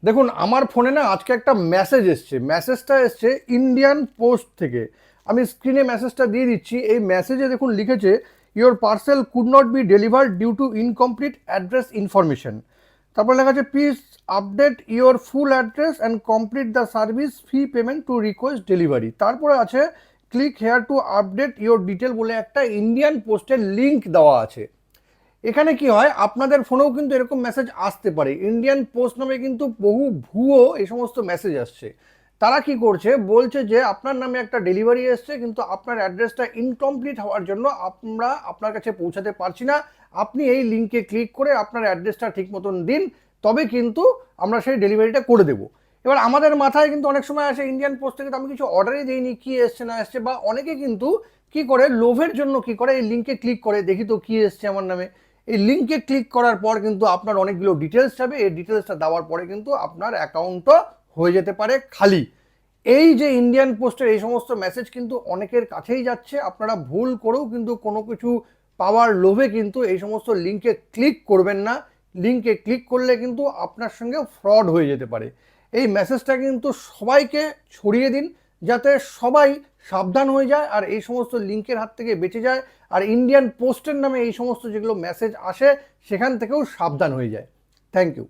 দেখুন আমার ফোনে না আজকে একটা মেসেজ এসছে, মেসেজটা এসছে ইন্ডিয়ান পোস্ট থেকে। আমি স্ক্রিনে মেসেজটা দিয়ে দিচ্ছি। এই মেসেজে দেখুন লিখেছে, your parcel could not be delivered due to incomplete address information. তারপর লেখা আছে please update your full address and complete the service fee payment to request delivery. তারপরে আছে click here to update your detail বলে একটা Indian পোস্টের link দেওয়া আছে। এখানে কি হয়, আপনাদের ফোনেও কিন্তু এরকম মেসেজ আসতে পারে। ইন্ডিয়ান পোস্ট নামে কিন্তু বহু ভুয়ো এই সমস্ত মেসেজ আসছে। তারা কি করছে, বলছে যে আপনার নামে একটা ডেলিভারি এসছে কিন্তু আপনার অ্যাড্রেসটা ইনকমপ্লিট হওয়ার জন্য আমরা আপনার কাছে পৌঁছাতে পারছি না। আপনি এই লিঙ্কে ক্লিক করে আপনার অ্যাড্রেসটা ঠিক মতন দিন, তবে কিন্তু আমরা সেই ডেলিভারিটা করে দেবো। এবার আমাদের মাথায় কিন্তু অনেক সময় আসে ইন্ডিয়ান পোস্ট থেকে তো আমি কিছু অর্ডারই দিইনি, কি এসছে না এসছে। বা অনেকে কিন্তু কি করে, লোভের জন্য কি করে, এই লিঙ্কে ক্লিক করে দেখি তো কি এসছে আমার নামে। এই লিঙ্কে ক্লিক করার পর কিন্তু আপনার অনেকগুলো ডিটেলস যাবে। এই ডিটেলসটা দেওয়ার পরে কিন্তু আপনার অ্যাকাউন্টও হয়ে যেতে পারে খালি। এই যে ইন্ডিয়ান পোস্টের এই সমস্ত মেসেজ কিন্তু অনেকের কাছেই যাচ্ছে। আপনারা ভুল করেও কিন্তু কোনো কিছু পাওয়ার লোভে কিন্তু এই সমস্ত লিঙ্কে ক্লিক করবেন না। লিঙ্কে ক্লিক করলে কিন্তু আপনার সঙ্গে ফ্রড হয়ে যেতে পারে। এই মেসেজটা কিন্তু সবাইকে ছড়িয়ে দিন, যাতে সবাই সাবধান হয়ে যায় আর এই সমস্ত লিঙ্কের হাত থেকে বেঁচে যায়। আর ইন্ডিয়ান পোস্টের নামে এই সমস্ত যেগুলো মেসেজ আসে সেখান থেকেও সাবধান হয়ে যায়। Thank you.